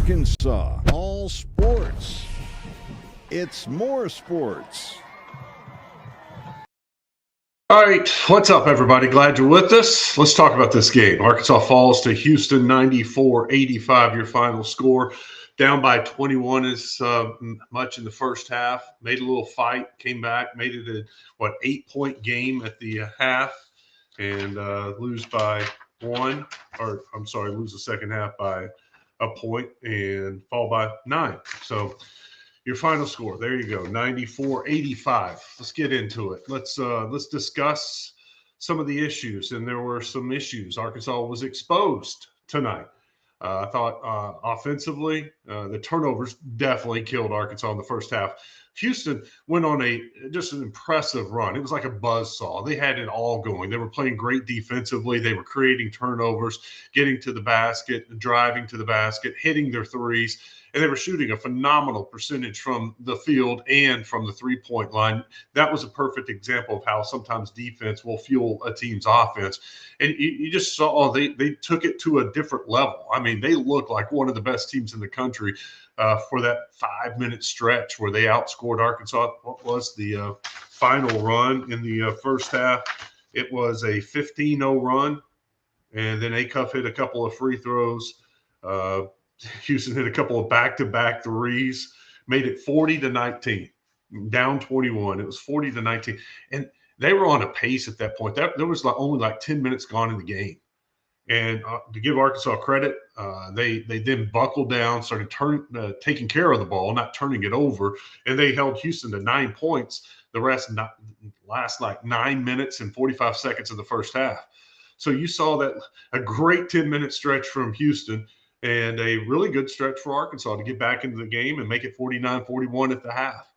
Arkansas. All sports. It's more sports. All right, what's up, everybody? Glad you're with us. Let's talk about this game. Arkansas falls to Houston 94-85, your final score. Down by 21 as much in the first half. Made a little fight, came back, made it a, 8-point game at the half, and lose by one. Or, I'm sorry, lose the second half by a point and fall by 9. So your final score, there you go, 94-85. Let's get into it. Let's discuss some of the issues, and there were some issues. Arkansas was exposed tonight. I thought offensively, the turnovers definitely killed Arkansas in the first half. Houston went on just an impressive run. It was like a buzzsaw. They had it all going. They were playing great defensively. They were creating turnovers, getting to the basket, driving to the basket, hitting their threes, and they were shooting a phenomenal percentage from the field and from the three-point line. That was a perfect example of how sometimes defense will fuel a team's offense. And you just saw they took it to a different level. I mean, they looked like one of the best teams in the country for that 5-minute stretch where they outscored Arkansas. What was the final run in the first half? It was a 15-0 run, and then Acuff hit a couple of free throws. Houston hit a couple of back-to-back threes, made it 40-19, down 21. It was 40-19, and they were on a pace at that point. There was only 10 minutes gone in the game. And to give Arkansas credit, they then buckled down, started taking care of the ball, not turning it over, and they held Houston to 9 points. The last 9 minutes and 45 seconds of the first half. So you saw that a great 10-minute stretch from Houston and a really good stretch for Arkansas to get back into the game and make it 49-41 at the half.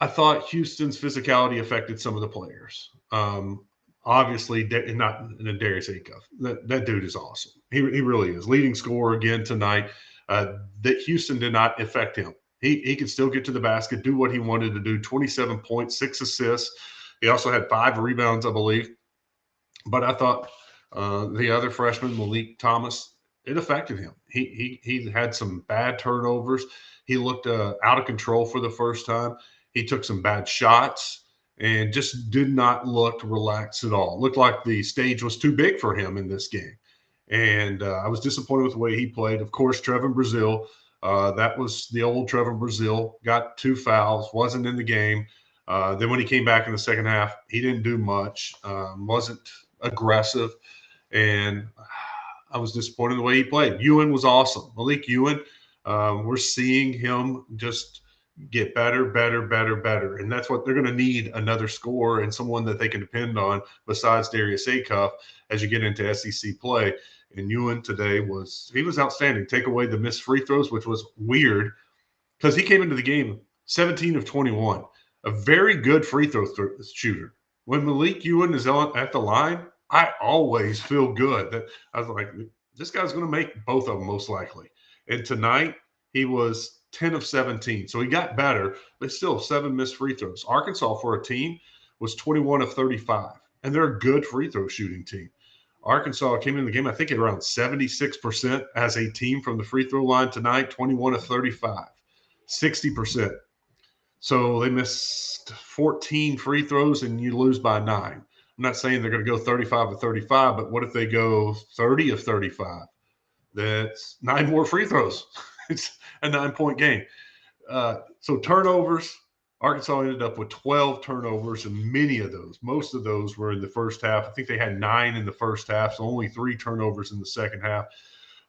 I thought Houston's physicality affected some of the players. Obviously, not in Darius Acuff. That dude is awesome. He really is. Leading scorer again tonight. That Houston did not affect him. He could still get to the basket, do what he wanted to do. 27 points, 6 assists. He also had 5 rebounds, I believe. But I thought the other freshman, Malik Thomas, it affected him. He had some bad turnovers. He looked out of control for the first time. He took some bad shots and just did not look relaxed at all. Looked like the stage was too big for him in this game. And I was disappointed with the way he played. Of course, Trevin Brazile, that was the old Trevin Brazile, got 2 fouls, wasn't in the game. Then when he came back in the second half, he didn't do much, wasn't aggressive, and I was disappointed in the way he played. Ewan was awesome. Malik Ewan, we're seeing him just get better, and that's what they're going to need, another scorer and someone that they can depend on besides Darius Acuff as you get into SEC play. And Ewan today was outstanding. Take away the missed free throws, which was weird because he came into the game 17 of 21, a very good free throw shooter. When Malik Ewan is at the line, I always feel good that I was like, this guy's going to make both of them most likely. And tonight he was 10 of 17. So he got better, but still 7 missed free throws. Arkansas for a team was 21 of 35, and they're a good free throw shooting team. Arkansas came in the game, I think, at around 76% as a team from the free throw line tonight, 21 of 35, 60%. So they missed 14 free throws and you lose by 9. I'm not saying they're going to go 35 of 35, but what if they go 30 of 35? That's 9 more free throws. It's a 9-point game. So turnovers, Arkansas ended up with 12 turnovers, and most of those were in the first half. I think they had 9 in the first half, so only 3 turnovers in the second half.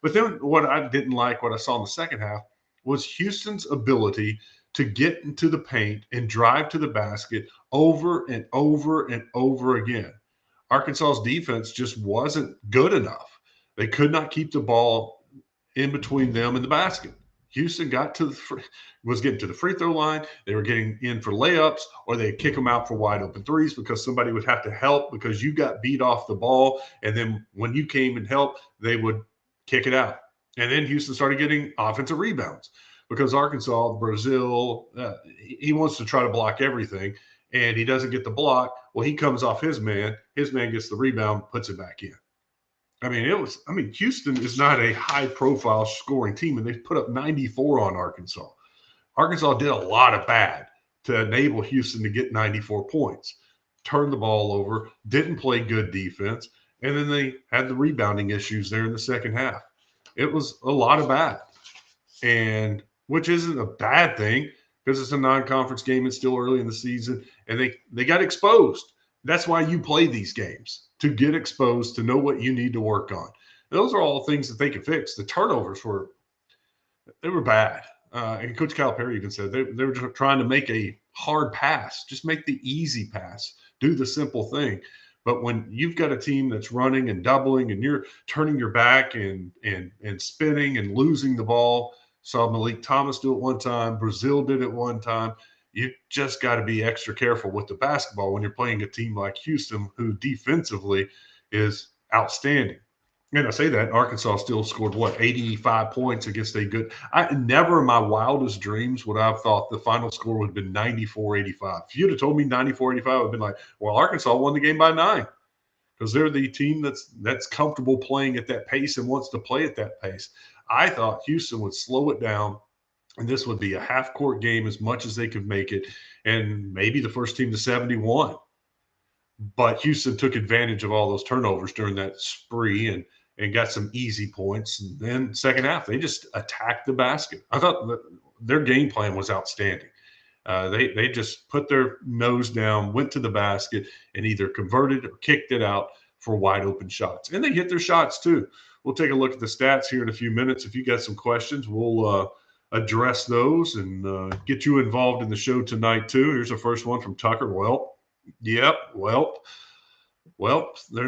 But then what I didn't like, what I saw in the second half, was Houston's ability to get into the paint and drive to the basket over and over and over again. Arkansas's defense just wasn't good enough. They could not keep the ball in between them and the basket. Houston was getting to the free throw line. They were getting in for layups, or they'd kick them out for wide open threes because somebody would have to help because you got beat off the ball. And then when you came and helped, they would kick it out. And then Houston started getting offensive rebounds because Arkansas, Brazile, he wants to try to block everything, and he doesn't get the block. Well, he comes off his man. His man gets the rebound, puts it back in. I mean, Houston is not a high-profile scoring team, and they put up 94 on Arkansas. Arkansas did a lot of bad to enable Houston to get 94 points. Turned the ball over, didn't play good defense, and then they had the rebounding issues there in the second half. It was a lot of bad, and which isn't a bad thing because it's a non-conference game. It's still early in the season, and they got exposed. That's why you play these games, to get exposed, to know what you need to work on. Those are all things that they can fix. The turnovers were bad. And Coach Calipari even said they were just trying to make a hard pass, just make the easy pass, do the simple thing. But when you've got a team that's running and doubling, and you're turning your back and spinning and losing the ball, saw Malik Thomas do it one time, Brazil did it one time. You just got to be extra careful with the basketball when you're playing a team like Houston, who defensively is outstanding. And I say that Arkansas still scored 85 points against a good. I never in my wildest dreams would I have thought the final score would have been 94-85. If you'd have told me 94-85, I would have been like, well, Arkansas won the game by 9 because they're the team that's comfortable playing at that pace and wants to play at that pace. I thought Houston would slow it down, and this would be a half-court game as much as they could make it, and maybe the first team to 71. But Houston took advantage of all those turnovers during that spree and got some easy points. And then second half, they just attacked the basket. I thought their game plan was outstanding. They just put their nose down, went to the basket, and either converted or kicked it out for wide open shots. And they hit their shots too. We'll take a look at the stats here in a few minutes. If you got some questions, we'll address those and get you involved in the show tonight too. Here's the first one from Tucker. Well, they're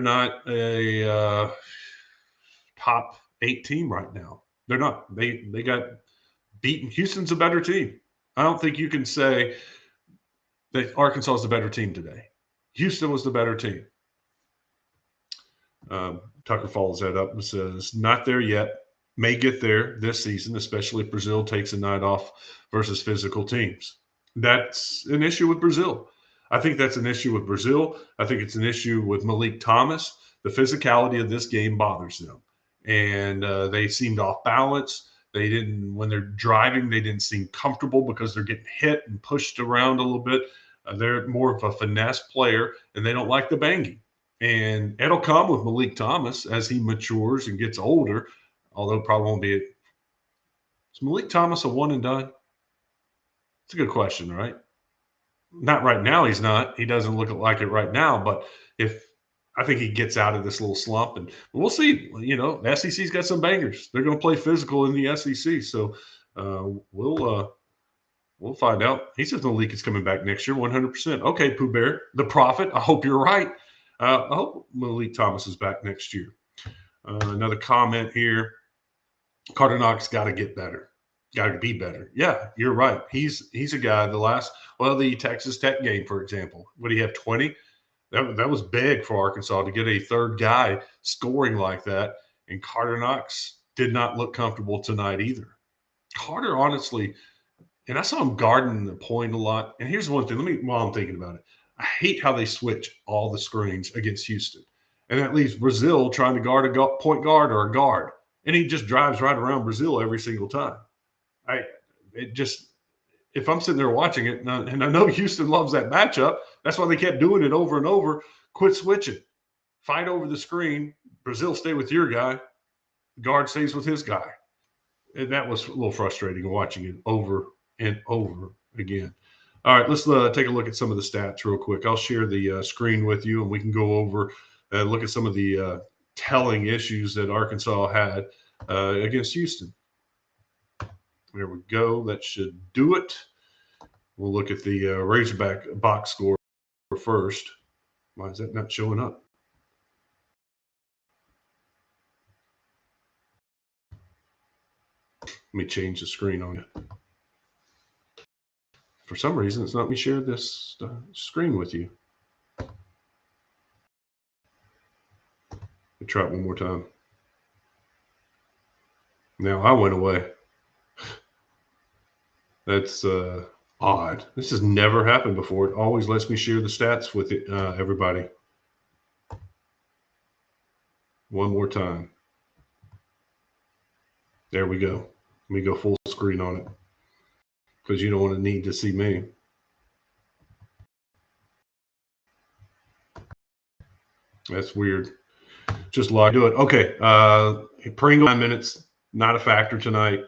not a top 8 team right now. They're not. They got beaten. Houston's a better team. I don't think you can say that Arkansas is the better team today. Houston was the better team. Tucker follows that up and says, not there yet. May get there this season, especially if Brazil takes a night off versus physical teams. That's an issue with Brazil. I think that's an issue with Brazil. I think it's an issue with Malik Thomas. The physicality of this game bothers them. And they seemed off balance. When they're driving, they didn't seem comfortable because they're getting hit and pushed around a little bit. They're more of a finesse player, and they don't like the banging. And it'll come with Malik Thomas as he matures and gets older, although probably won't be. Is Malik Thomas a one and done? It's a good question, right? Not right now, he's not. He doesn't look like it right now, but I think he gets out of this little slump, and we'll see. You know, the SEC's got some bangers. They're going to play physical in the SEC, so we'll find out. He says Malik is coming back next year, 100%. Okay, Pooh Bear, the prophet. I hope you're right. I hope Malik Thomas is back next year. Another comment here: Carter Knox got to get better. Got to be better. Yeah, you're right. He's a guy. The Texas Tech game, for example, would he have 20? That was big for Arkansas to get a third guy scoring like that. And Carter Knox did not look comfortable tonight either. Carter, honestly, and I saw him guarding the point a lot. And here's one thing. While I'm thinking about it, I hate how they switch all the screens against Houston. And that leaves Brazil trying to guard a point guard or a guard. And he just drives right around Brazil every single time. If I'm sitting there watching it, and I know Houston loves that matchup, that's why they kept doing it over and over. Quit switching. Fight over the screen. Brazil, stay with your guy. Guard stays with his guy. And that was a little frustrating watching it over and over again. All right, let's take a look at some of the stats real quick. I'll share the screen with you, and we can go over look at some of the telling issues that Arkansas had against Houston. There we go. That should do it. We'll look at the Razorback box score first. Why is that not showing up? Let me change the screen on it. For some reason, it's not let me share this screen with you. Let me try it one more time. Now I went away. That's odd. This has never happened before. It always lets me share the stats with everybody. One more time. There we go. Let me go full screen on it because you don't want to need to see me. That's weird. Just log do it. Okay. Pringle 9 minutes, not a factor tonight.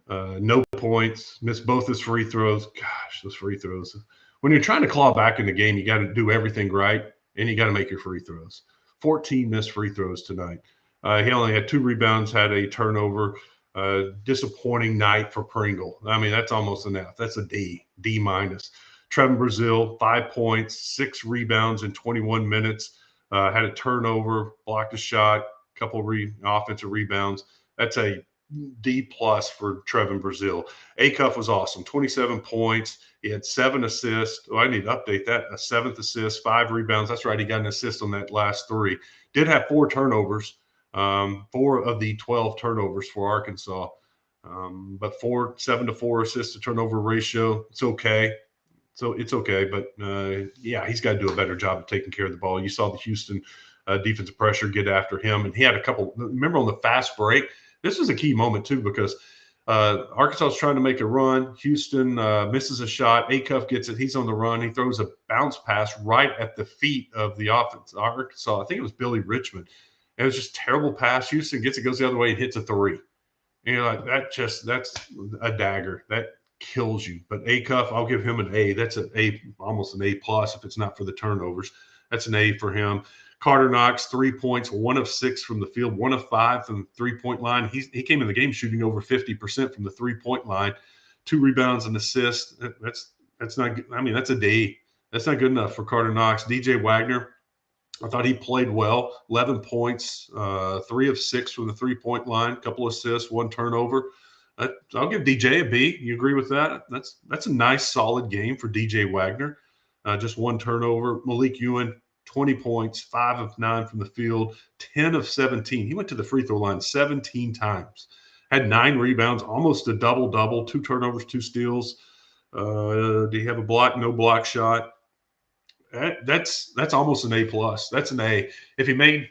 No points. Missed both his free throws. Gosh, those free throws. When you're trying to claw back in the game, you got to do everything right, and you got to make your free throws. 14 missed free throws tonight. He only had 2 rebounds, had a turnover. Disappointing night for Pringle. I mean, that's almost an F. That's a D minus. Trevin Brazil, 5 points, 6 rebounds in 21 minutes. Had a turnover, blocked a shot, a couple of offensive rebounds. That's a D plus for Trevin Brazil. Acuff was awesome. 27 points. He had 7 assists. Oh, I need to update that. A 7th assist, 5 rebounds. That's right. He got an assist on that last 3. Did have 4 turnovers. 4 of the 12 turnovers for Arkansas. But 7-to-4 assist to turnover ratio. It's okay. So it's okay. But yeah, he's got to do a better job of taking care of the ball. You saw the Houston defensive pressure get after him. And he had a couple. Remember on the fast break, this was a key moment too because Arkansas is trying to make a run. Houston misses a shot. Acuff gets it. He's on the run. He throws a bounce pass right at the feet of the offense. Arkansas, I think it was Billy Richmond. It was just terrible pass. Houston gets it, goes the other way, and hits a 3. And you're like, that's a dagger. That kills you. But Acuff, I'll give him an A. That's an A, almost an A plus if it's not for the turnovers. That's an A for him. Carter Knox, 3 points, 1 of 6 from the field, 1 of 5 from the 3-point line. He came in the game shooting over 50% from the 3-point line, 2 rebounds and assists. That's not. I mean, that's a D. That's not good enough for Carter Knox. DJ Wagner, I thought he played well. 11 points, 3 of 6 from the 3-point line, couple assists, 1 turnover. I'll give DJ a B. You agree with that? That's a nice, solid game for DJ Wagner. Just 1 turnover. Malik Ewan, 20 points, 5 of 9 from the field, 10 of 17. He went to the free throw line 17 times. Had 9 rebounds, almost a double-double, 2 turnovers, 2 steals. Do you have a block? No block shot. That's almost an A plus. That's an A. If he made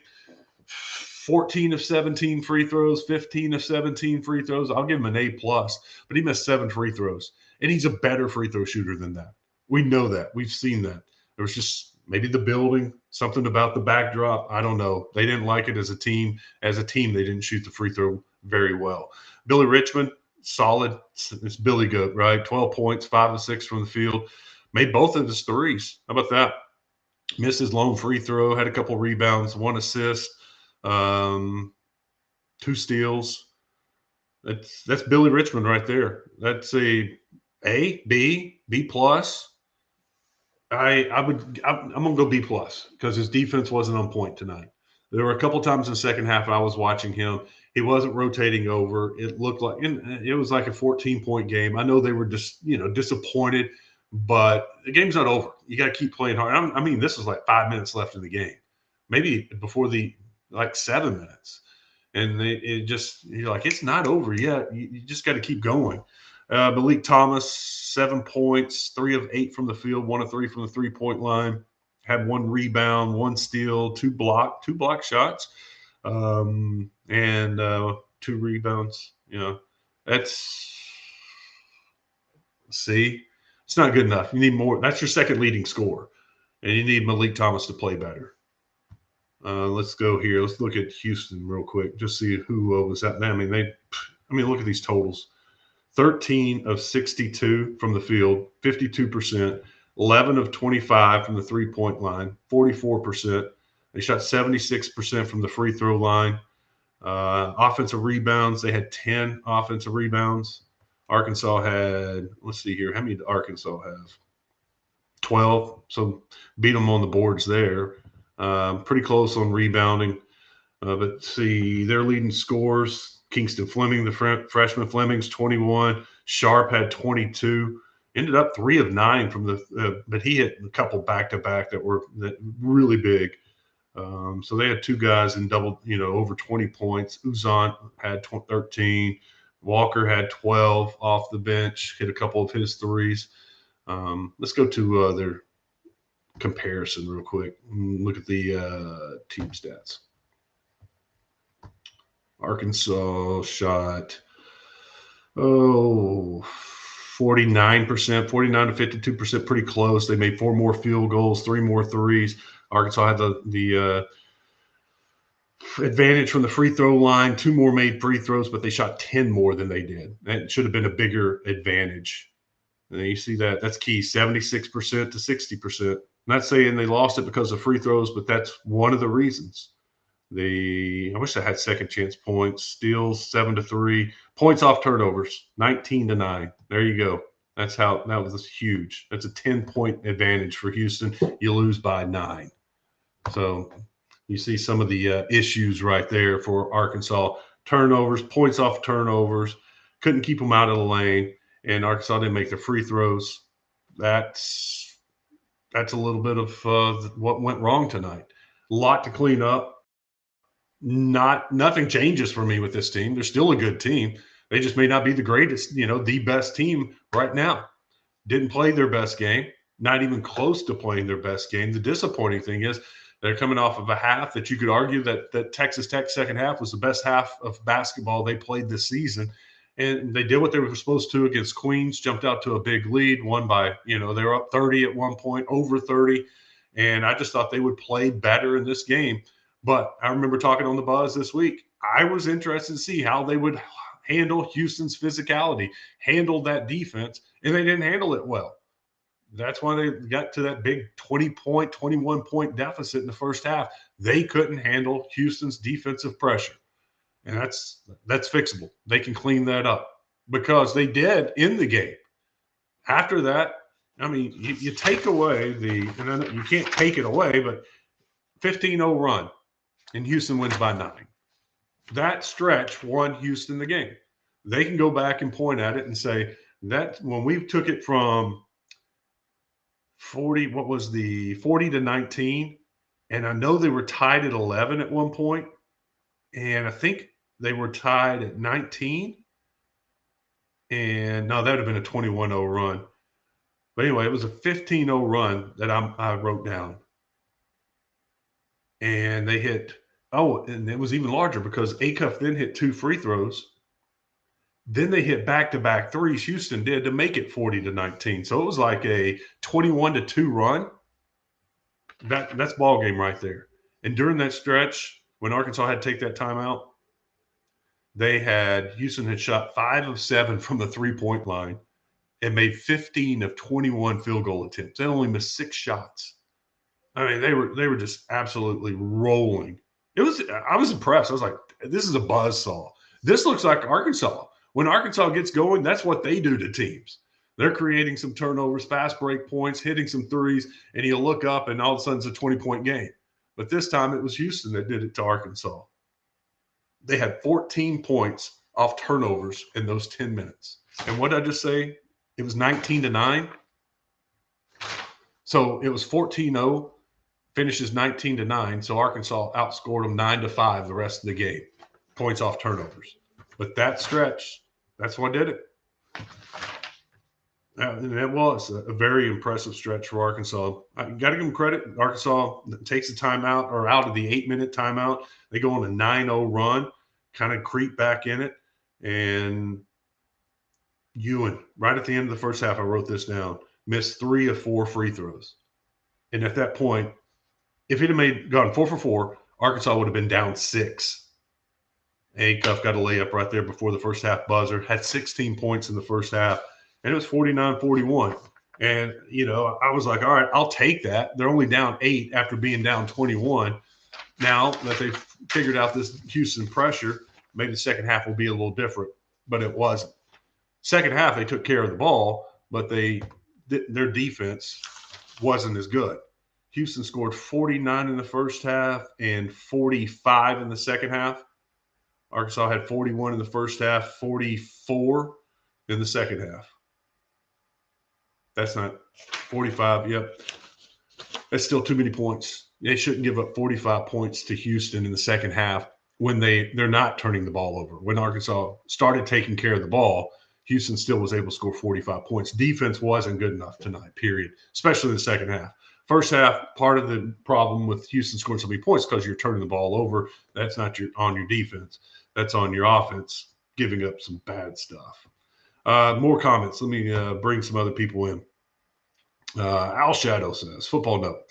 14 of 17 free throws, 15 of 17 free throws, I'll give him an A plus. But he missed 7 free throws, and he's a better free throw shooter than that. We know that. We've seen that. There was just maybe the building, something about the backdrop. I don't know. They didn't like it as a team. As a team, they didn't shoot the free throw very well. Billy Richmond, solid. It's Billy Goat, right? 12 points, 5 of 6 from the field. Made both of his threes. How about that? Missed his lone free throw, had a couple rebounds, 1 assist, 2 steals. That's Billy Richmond right there. That's a B plus. I'm gonna go B plus because his defense wasn't on point tonight. There were a couple times in the second half I was watching him. He wasn't rotating over. It looked like it was like a 14-point game. I know they were just disappointed. But the game's not over. You got to keep playing hard. I mean, this was like 5 minutes left in the game, maybe before 7 minutes, and you're like, it's not over yet. You just got to keep going. Malik Thomas, 7 points, 3 of 8 from the field, 1 of 3 from the 3-point line. Had 1 rebound, 1 steal, 2 block shots, and 2 rebounds. That's C. It's not good enough. You need more. That's your second leading scorer, and you need Malik Thomas to play better. Let's go here. Let's look at Houston real quick. Just see who was at them. I mean, look at these totals: 13 of 62 from the field, 52%. 11 of 25 from the 3-point line, 44%. They shot 76% from the free throw line. Offensive rebounds, they had 10 offensive rebounds. Arkansas had, let's see here, how many did Arkansas have? 12. So beat them on the boards there. Pretty close on rebounding. But see, their leading scores, Kingston Fleming, the freshman Fleming's 21. Sharp had 22. Ended up 3 of 9 from but he hit a couple back-to-back that were really big. So they had 2 guys in double, over 20 points. Uzant had 13. Walker had 12 off the bench, hit a couple of his threes. Let's go to their comparison real quick. Look at the team stats. Arkansas shot 49%, 49 to 52%, pretty close. They made 4 more field goals, 3 more threes. Arkansas had the advantage from the free throw line, 2 more made free throws, but they shot 10 more than they did. That should have been a bigger advantage. And you see that's key, 76% to 60%. Not saying they lost it because of free throws, but that's one of the reasons. I wish I had second chance points, steals 7-3, points off turnovers 19-9. There you go. That was huge. That's a 10-point advantage for Houston. You lose by 9. So you see some of the issues right there for Arkansas. Turnovers, points off turnovers, couldn't keep them out of the lane, and Arkansas didn't make their free throws. That's a little bit of what went wrong tonight. A lot to clean up. Nothing changes for me with this team. They're still a good team. They just may not be the greatest, the best team right now. Didn't play their best game, not even close to playing their best game. The disappointing thing is they're coming off of a half that you could argue that Texas Tech second half was the best half of basketball they played this season. And they did what they were supposed to against Queens, jumped out to a big lead, won by, they were up 30 at one point, over 30. And I just thought they would play better in this game. But I remember talking on the Buzz this week. I was interested to see how they would handle Houston's physicality, handle that defense, and they didn't handle it well. That's why they got to that big 20-point, 21-point deficit in the first half. They couldn't handle Houston's defensive pressure, and that's fixable. They can clean that up because they did in the game. After that, I mean, you take away and you can't take it away, but 15-0 run. And Houston wins by 9. That stretch won Houston the game. They can go back and point at it and say that when we took it from 40 to 19, and I know they were tied at 11 at one point, and I think they were tied at 19. And no, that would have been a 21-0 run. But anyway, it was a 15-0 run that I wrote down. And they hit – and it was even larger because Acuff then hit 2 free throws. Then they hit back-to-back threes, Houston did, to make it 40 to 19. So it was like a 21-2 run. That's ball game right there. And during that stretch, when Arkansas had to take that timeout, Houston had shot 5 of 7 from the three-point line and made 15 of 21 field goal attempts. They only missed 6 shots. I mean, they were just absolutely rolling. I was impressed. I was like, this is a buzzsaw. This looks like Arkansas. When Arkansas gets going, that's what they do to teams. They're creating some turnovers, fast break points, hitting some threes, and you look up and all of a sudden it's a 20-point game. But this time it was Houston that did it to Arkansas. They had 14 points off turnovers in those 10 minutes. And what did I just say? It was 19-9. So it was 14-0. Finishes 19-9, so Arkansas outscored them 9-5 the rest of the game. Points off turnovers. But that stretch, that's what did it. And it was a very impressive stretch for Arkansas. I got to give them credit. Arkansas takes a timeout or out of the 8-minute timeout. They go on a 9-0 run, kind of creep back in it. And Ewan, right at the end of the first half, I wrote this down, missed 3 of 4 free throws. And at that point, if he'd have gone 4 for 4, Arkansas would have been down 6. Acuff got a layup right there before the first half buzzer, had 16 points in the first half, and it was 49-41. And, I was like, all right, I'll take that. They're only down 8 after being down 21. Now that they've figured out this Houston pressure, maybe the second half will be a little different, but it wasn't. Second half, they took care of the ball, but their defense wasn't as good. Houston scored 49 in the first half and 45 in the second half. Arkansas had 41 in the first half, 44 in the second half. That's not 45. Yep. That's still too many points. They shouldn't give up 45 points to Houston in the second half when they're not turning the ball over. When Arkansas started taking care of the ball, Houston still was able to score 45 points. Defense wasn't good enough tonight, period, especially in the second half. First half, part of the problem with Houston scoring so many points because you're turning the ball over. That's not on your defense. that's on your offense, giving up some bad stuff. More comments. Let me bring some other people in. Al Shadow says, football note.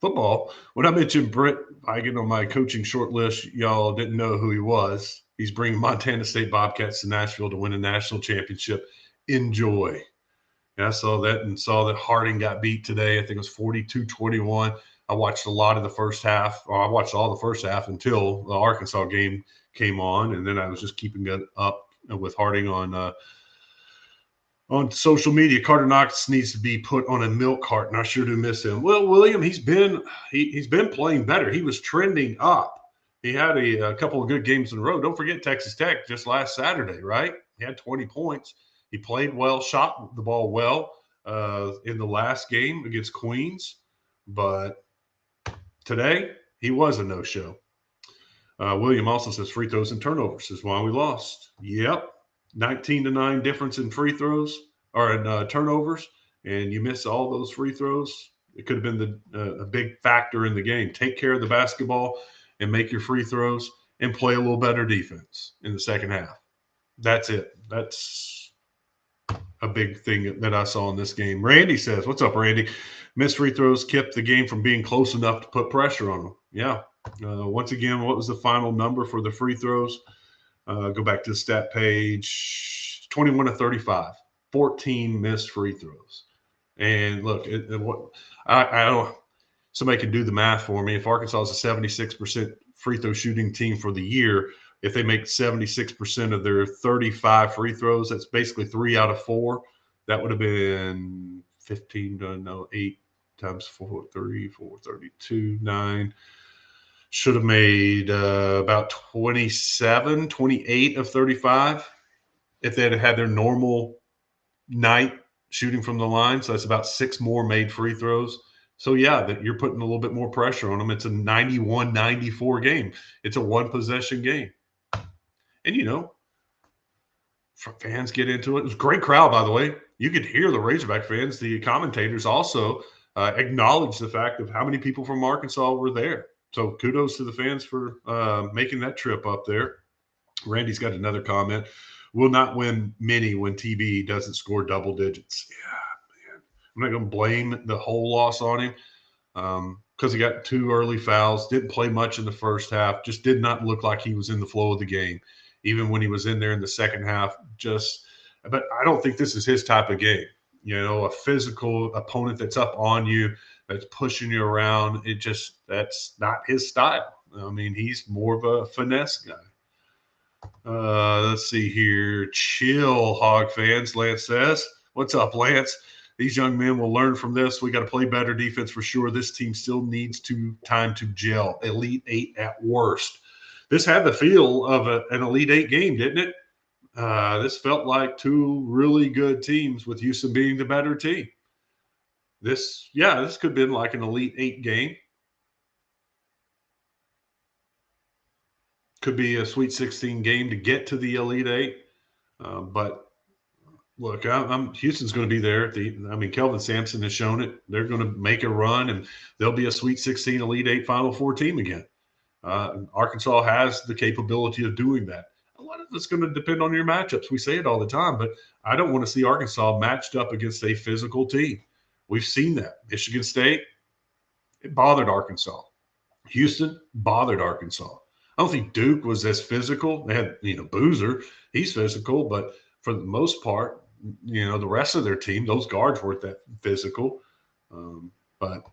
Football, when I mentioned Brent Vigen on my coaching short list, y'all didn't know who he was. He's bringing Montana State Bobcats to Nashville to win a national championship. Enjoy. Yeah, I saw that and saw that Harding got beat today. I think it was 42-21. I watched a lot of the first half. I watched all the first half until the Arkansas game came on, and then I was just keeping it up with Harding on social media. Carter Knox needs to be put on a milk carton. I sure do miss him. Well, William, he's been playing better. He was trending up. He had a couple of good games in a row. Don't forget Texas Tech just last Saturday, right? He had 20 points. He played well, shot the ball well in the last game against Queens. But today, he was a no-show. William also says free throws and turnovers is why we lost. Yep. 19-9 difference in free throws or in turnovers, and you miss all those free throws. It could have been a big factor in the game. Take care of the basketball and make your free throws and play a little better defense in the second half. That's it. That's a big thing that I saw in this game. Randy says, what's up, Randy? Missed free throws kept the game from being close enough to put pressure on them. Yeah. Once again, what was the final number for the free throws? Go back to the stat page, 21 to 35, 14 missed free throws. And look, I don't, somebody can do the math for me. If Arkansas is a 76% free throw shooting team for the year, if they make 76% of their 35 free throws, that's basically 3 out of 4. That would have been 8 times 4, 32, 9. Should have made about 27, 28 of 35 if they had had their normal night shooting from the line. So that's about 6 more made free throws. So, yeah, that you're putting a little bit more pressure on them. It's a 91-94 game. It's a one-possession game. And, fans get into it. It was a great crowd, by the way. You could hear the Razorback fans. The commentators also acknowledged the fact of how many people from Arkansas were there. So kudos to the fans for making that trip up there. Randy's got another comment. Will not win many when TB doesn't score double digits. Yeah, man. I'm not going to blame the whole loss on him because he got 2 early fouls, didn't play much in the first half, just did not look like he was in the flow of the game. Even when he was in there in the second half, but I don't think this is his type of game. A physical opponent that's up on you, that's pushing you around. That's not his style. I mean, he's more of a finesse guy. Let's see here. Chill, Hog fans, Lance says. What's up, Lance? These young men will learn from this. We got to play better defense for sure. This team still needs time to gel. Elite 8 at worst. This had the feel of an Elite 8 game, didn't it? This felt like 2 really good teams with Houston being the better team. This could have been like an Elite 8 game. Could be a Sweet 16 game to get to the Elite 8. But look, Houston's going to be there. Kelvin Sampson has shown it. They're going to make a run, and they'll be a Sweet 16 Elite 8 Final Four team again. Arkansas has the capability of doing that. A lot of it's going to depend on your matchups. We say it all the time, but I don't want to see Arkansas matched up against a physical team. We've seen that. Michigan State, it bothered Arkansas. Houston bothered Arkansas. I don't think Duke was as physical. They had, Boozer. He's physical, but for the most part, the rest of their team, those guards weren't that physical. But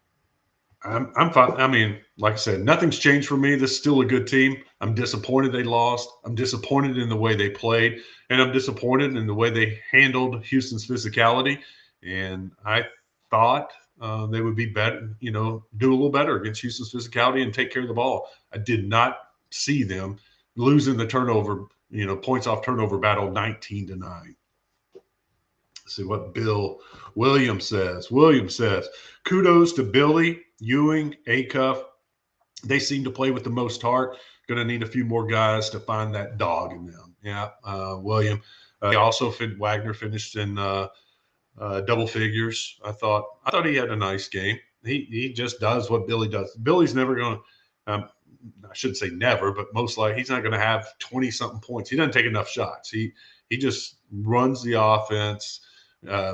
I'm fine. I mean, like I said, nothing's changed for me. This is still a good team. I'm disappointed they lost. I'm disappointed in the way they played, and I'm disappointed in the way they handled Houston's physicality. And I thought they would be better, do a little better against Houston's physicality and take care of the ball. I did not see them losing the turnover, points off turnover battle 19-9. Let's see what Bill Williams says. Kudos to Billy, Ewing, Acuff. They seem to play with the most heart. Going to need a few more guys to find that dog in them. Yeah, William. Wagner finished in double figures. I thought he had a nice game. He just does what Billy does. Billy's never going to I shouldn't say never, but most likely he's not going to have 20-something points. He doesn't take enough shots. He just runs the offense,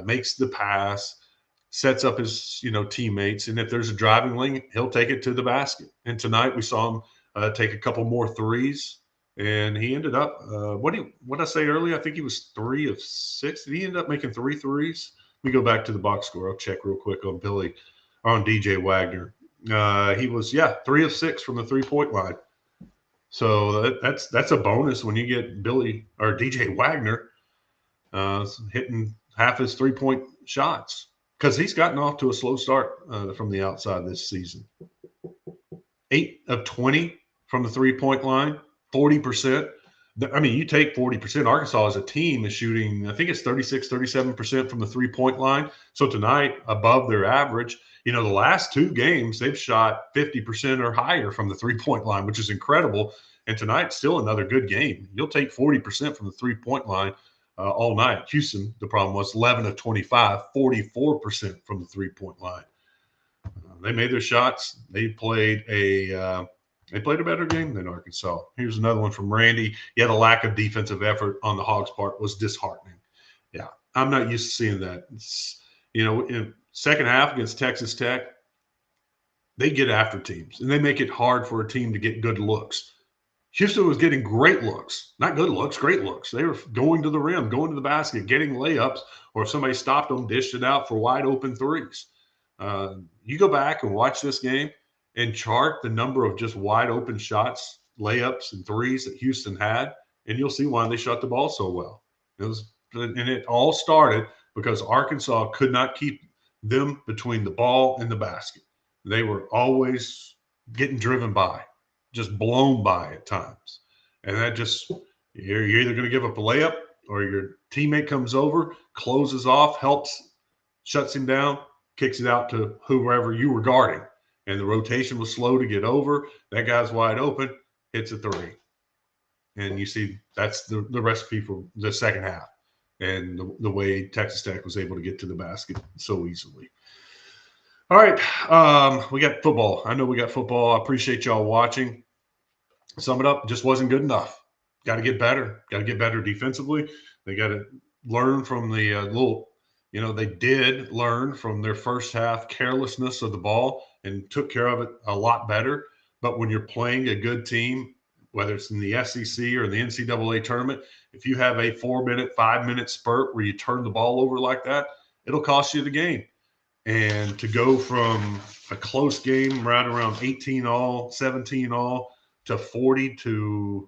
makes the pass, sets up his teammates, and if there's a driving lane, he'll take it to the basket. And tonight we saw him take a couple more threes, and he ended up what did I say earlier? I think he was 3 of 6. Did he end up making 3 threes? Let me go back to the box score. I'll check real quick on DJ Wagner. He was 3 of 6 from the 3-point line. So that's a bonus when you get Billy or DJ Wagner hitting half his 3-point shots, because he's gotten off to a slow start from the outside this season. 8 of 20 from the 3-point line, 40%. I mean, you take 40%. Arkansas as a team is shooting, I think it's 36, 37% from the 3-point line. So tonight, above their average. The last 2 games, they've shot 50% or higher from the 3-point line, which is incredible. And tonight, still another good game. You'll take 40% from the 3-point line all night. Houston, the problem was 11 of 25, 44% from the 3-point line. They made their shots. They played a better game than Arkansas. Here's another one from Randy. Yet a lack of defensive effort on the Hogs' part was disheartening. Yeah, I'm not used to seeing that. In second half against Texas Tech, they get after teams, and they make it hard for a team to get good looks. Houston was getting great looks, not good looks, great looks. They were going to the rim, going to the basket, getting layups, or if somebody stopped them, dished it out for wide open threes. You go back and watch this game and chart the number of just wide open shots, layups, and threes that Houston had, and you'll see why they shot the ball so well. It all started because Arkansas could not keep them between the ball and the basket. They were always getting driven by, just blown by at times. And that just, you're either going to give up a layup or your teammate comes over, closes off, helps, shuts him down, kicks it out to whoever you were guarding. And the rotation was slow to get over. That guy's wide open, hits a 3. And you see that's the recipe for the second half and the way Texas Tech was able to get to the basket so easily. All right, we got football. I know we got football. I appreciate y'all watching. Sum it up, just wasn't good enough. Got to get better. Got to get better defensively. They got to learn from the they did learn from their first half carelessness of the ball and took care of it a lot better. But when you're playing a good team, whether it's in the SEC or the NCAA tournament, if you have a 4-minute, 5-minute spurt where you turn the ball over like that, it'll cost you the game. And to go from a close game right around 18-all, 17-all to 40-19,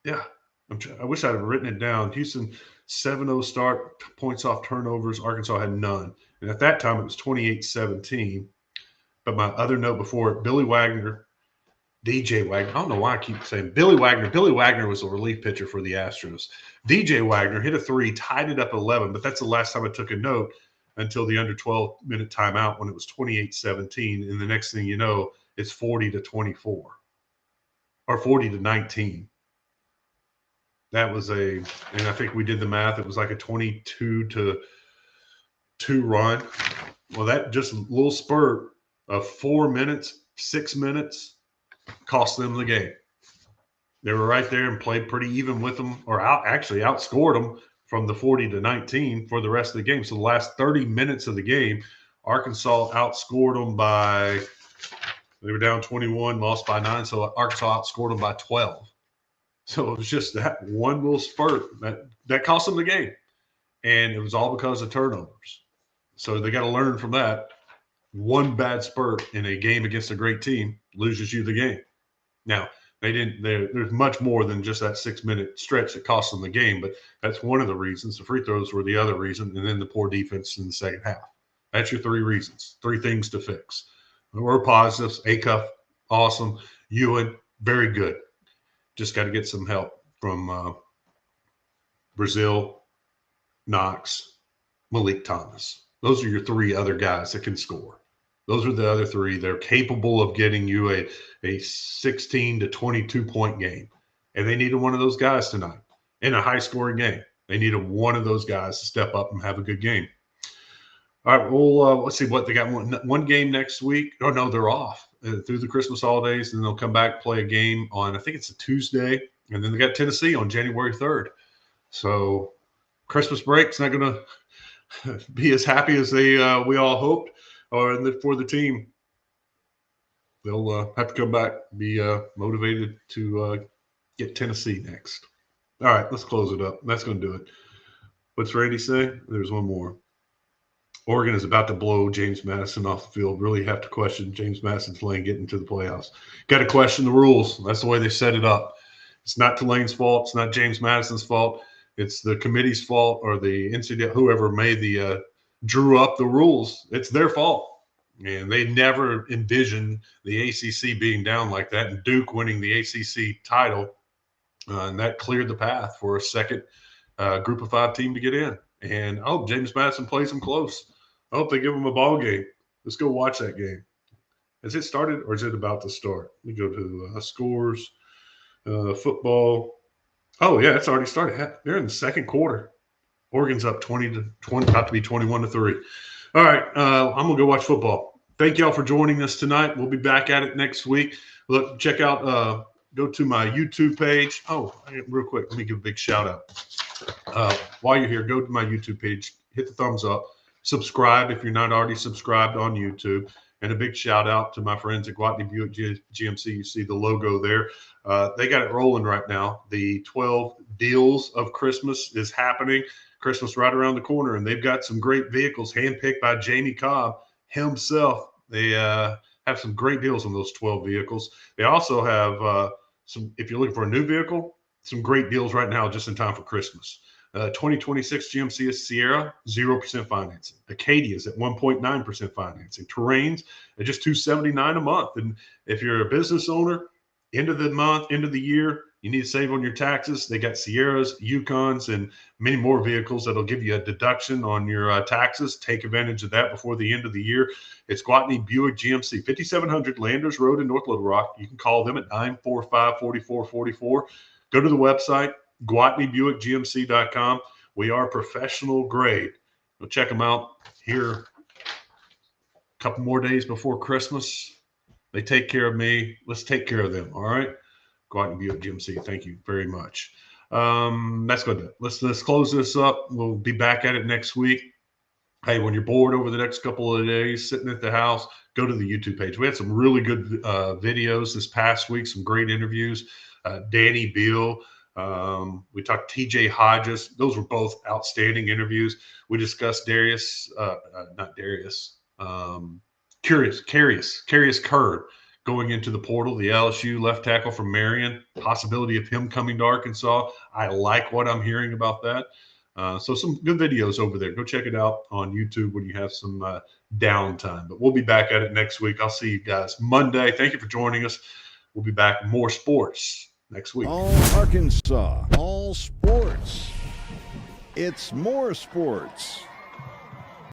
yeah. I wish I'd have written it down. Houston 7-0 start, points off turnovers. Arkansas had none. And at that time, it was 28-17. But my other note before it, DJ Wagner. I don't know why I keep saying Billy Wagner. Billy Wagner was a relief pitcher for the Astros. DJ Wagner hit a 3, tied it up 11, but that's the last time I took a note until the under 12-minute timeout when it was 28-17. And the next thing you know, it's 40-24 or 40-19. That was and I think we did the math. It was like a 22-2 run. Well, that just little spurt of 4 minutes, 6 minutes cost them the game. They were right there and played pretty even with them, or outscored them from the 40-19 for the rest of the game. So the last 30 minutes of the game, Arkansas outscored them they were down 21, lost by 9. So Arkansas outscored them by 12. So it was just that one little spurt that cost them the game. And it was all because of turnovers. So they got to learn from that. One bad spurt in a game against a great team loses you the game. Now, there's much more than just that 6-minute stretch that cost them the game, but that's one of the reasons. The free throws were the other reason, and then the poor defense in the second half. That's your 3 reasons, 3 things to fix. We're positives. Acuff, awesome. Ewan, very good. Just got to get some help from Brazil, Knox, Malik Thomas. Those are your 3 other guys that can score. Those are the other 3. They're capable of getting you a 16 to 22 point game. And they needed one of those guys tonight in a high scoring game. They needed one of those guys to step up and have a good game. All right, well, let's see what they got. One game next week. Oh, no, they're off through the Christmas holidays. And they'll come back, play a game on, I think it's a Tuesday. And then they got Tennessee on January 3rd. So Christmas break's not going to be as happy as we all hoped for the team. They'll have to come back, be motivated to get Tennessee next. All right, let's close it up. That's going to do it. What's Randy say? There's one more. Oregon is about to blow James Madison off the field. Really have to question James Madison's lane getting to the playoffs. Got to question the rules. That's the way they set it up. It's not Tulane's fault. It's not James Madison's fault. It's the committee's fault or the NCAA, whoever made drew up the rules. It's their fault. And they never envisioned the ACC being down like that and Duke winning the ACC title. And that cleared the path for a second group of 5 team to get in. And I hope James Madison plays them close. I hope they give them a ball game. Let's go watch that game. Has it started or is it about to start? Let me go to scores, football. Oh, yeah, it's already started. They're in the second quarter. Oregon's up 20, about to be 21-3. All right, I'm going to go watch football. Thank y'all for joining us tonight. We'll be back at it next week. Look, check out, go to my YouTube page. Oh, real quick, let me give a big shout out. While you're here, go to my YouTube page, hit the thumbs up, subscribe if you're not already subscribed on YouTube, and a big shout out to my friends at Gwatney Buick GMC. You see the logo there. They got it rolling right now. The 12 deals of Christmas is happening. Christmas right around the corner, and they've got some great vehicles handpicked by Jamie Cobb himself. They have some great deals on those 12 vehicles. They also have some, if you're looking for a new vehicle, some great deals right now just in time for Christmas. 2026 GMC Sierra, 0% financing. Acadia is at 1.9% financing. Terrains at just $279 a month. And if you're a business owner, end of the month, end of the year, you need to save on your taxes. They got Sierras, Yukons, and many more vehicles that'll give you a deduction on your taxes. Take advantage of that before the end of the year. It's Gwatney Buick GMC, 5700 Landers Road in North Little Rock. You can call them at 945-4444. Go to the website, GwatneyBuickGMC.com. We are professional grade. Go check them out here a couple more days before Christmas. They take care of me. Let's take care of them, all right? Gwatney Buick GMC, thank you very much. That's going to do it. Let's close this up. We'll be back at it next week. Hey, when you're bored over the next couple of days, sitting at the house, go to the YouTube page. We had some really good videos this past week, some great interviews. Danny Beal. We talked TJ Hodges. Those were both outstanding interviews. We discussed Carius Curd going into the portal, the LSU left tackle from Marion, possibility of him coming to Arkansas. I like what I'm hearing about that. So some good videos over there. Go check it out on YouTube when you have some downtime. But we'll be back at it next week. I'll see you guys Monday. Thank you for joining us. We'll be back with more sports next week. All Arkansas, all sports. It's more sports.